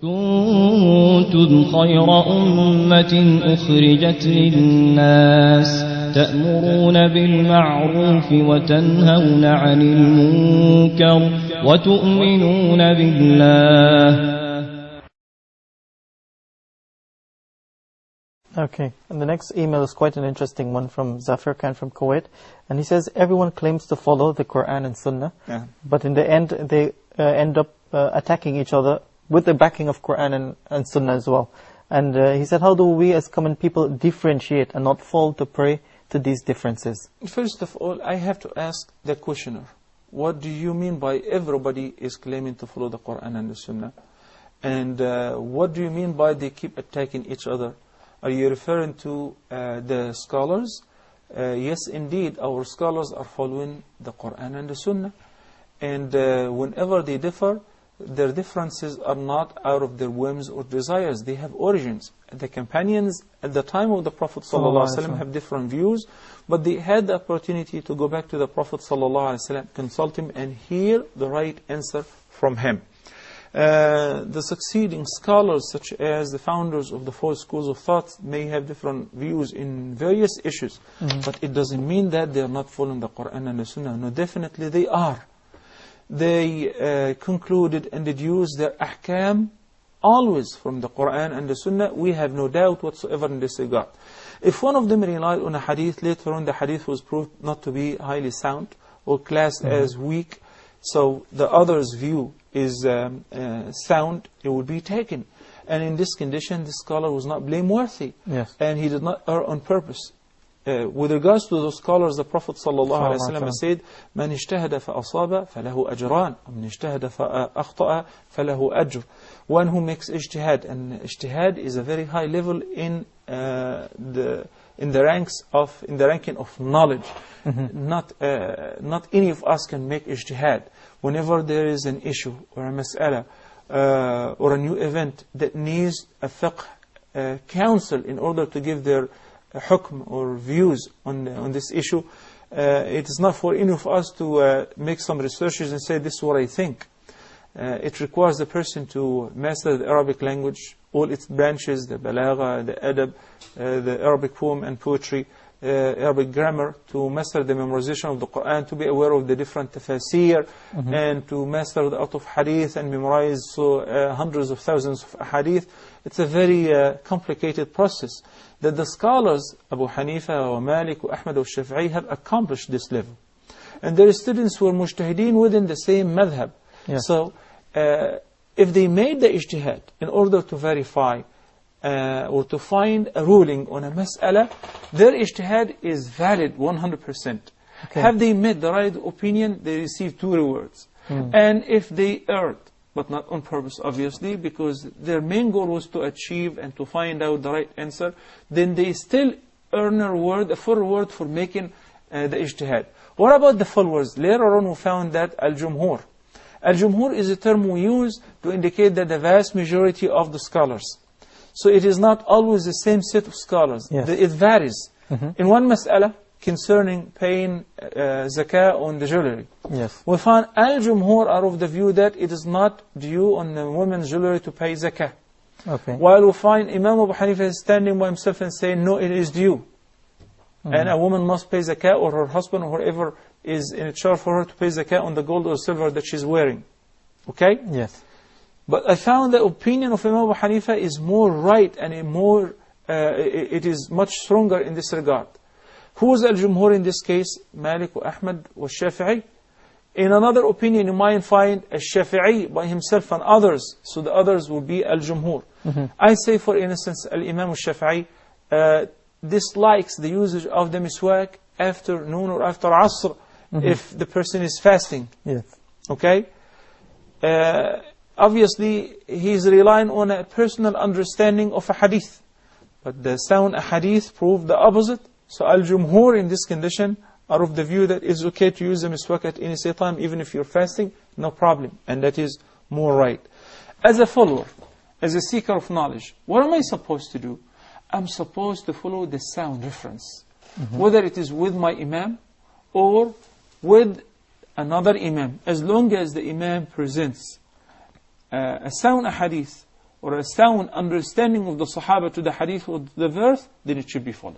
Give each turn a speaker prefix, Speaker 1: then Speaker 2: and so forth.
Speaker 1: كنتم خير أمة أخرجت للناس تأمرون بالمعروف وتنهون عن المنكر وتؤمنون بالله.
Speaker 2: Okay, and the next email is quite an interesting one from Zafir Khan from Kuwait. And he says, everyone claims to follow the Quran and Sunnah, but in the end they end up attacking each other with the backing of Quran and Sunnah as well. And he said, how do we as common people differentiate and not fall to prey to these differences?
Speaker 3: First of all, I have to ask the questioner, what do you mean by everybody is claiming to follow the Quran and the Sunnah? And what do you mean by they keep attacking each other? Are you referring to the scholars? Yes, indeed, our scholars are following the Quran and the Sunnah. And whenever they differ, their differences are not out of their whims or desires. They have origins. The companions at the time of the Prophet ﷺ have different views, but they had the opportunity to go back to the Prophet ﷺ, consult him, and hear the right answer from him. The succeeding scholars, such as the founders of the four schools of thought, may have different views in various issues, but it doesn't mean that they are not following the Quran and the Sunnah. No, definitely they are. They concluded and deduced their ahkam always from the Quran and the Sunnah. We have no doubt whatsoever in this regard. If one of them relied on a hadith, later on the hadith was proved not to be highly sound or classed as weak, so the other's view is sound, it would be taken. And in this condition, the scholar was not blameworthy. And he did not err on purpose. With regards to those scholars, the Prophet ﷺ said, مَنْ اجْتَهَدَ فَأَصَابَ فَلَهُ أَجْرَانِ وَمَنْ اجْتَهَدَ فَأَخْطَأَ فَلَهُ أَجْرٌ. One who makes ijtihad, and ijtihad is a very high level in the ranking of knowledge. Not any of us can make ijtihad. Whenever there is an issue or a mas'ala or a new event that needs a fiqh council in order to give their hukm or views on this issue, it is not for any of us to make some researches and say, this is what I think. It requires the person to master the Arabic language, all its branches, the balagha, the adab, the Arabic poem and poetry, Arabic grammar, to master the memorization of the Quran, to be aware of the different tafasir, and to master the art of hadith and memorize hundreds of thousands of hadith. It's a very complicated process that the scholars, Abu Hanifa or Malik or Ahmad or Shafi'i, have accomplished this level. And there are students who are mujtahideen within the same madhab. So if they made the ijtihad in order to verify or to find a ruling on a mas'ala, their ijtihad is valid 100%. Have they made the right opinion, they receive 2 rewards. And if they erred, but not on purpose obviously, because their main goal was to achieve and to find out the right answer, then they still earn a reward, a full reward for making the ijtihad. What about the followers? Later on we found that al-jumhur. Al-jumhur is a term we use to indicate that the vast majority of the scholars. So it is not always the same set of scholars. It varies. In one mas'ala, concerning paying zakah on the jewelry, we found al-jumhur are of the view that it is not due on the woman's jewelry to pay zakah. While we find Imam Abu Hanifa standing by himself and saying, no, it is due. And a woman must pay zakah, or her husband or whoever is in charge for her to pay zakah on the gold or silver that she's wearing. But I found the opinion of Imam Abu Hanifa is more right and it is much stronger in this regard. Who is al-jumhur in this case? Malik or Ahmad or Shafi'i. In another opinion you might find al-Shafi'i by himself and others. So the others will be al-jumhur. I say for instance al-Imam al-Shafi'i dislikes the usage of the miswak after noon or after asr if the person is fasting. Obviously he is relying on a personal understanding of a hadith, but the sound hadith prove the opposite. So al-jumhur in this condition are of the view that it's okay to use the miswak at any time, even if you're fasting, no problem, and that is more right. As a follower, as a seeker of knowledge, what am I supposed to do? I'm supposed to follow the sound reference, whether it is with my imam or with another imam, as long as the imam presents a sound hadith or a sound understanding of the Sahaba to the hadith or the verse, then it should be followed.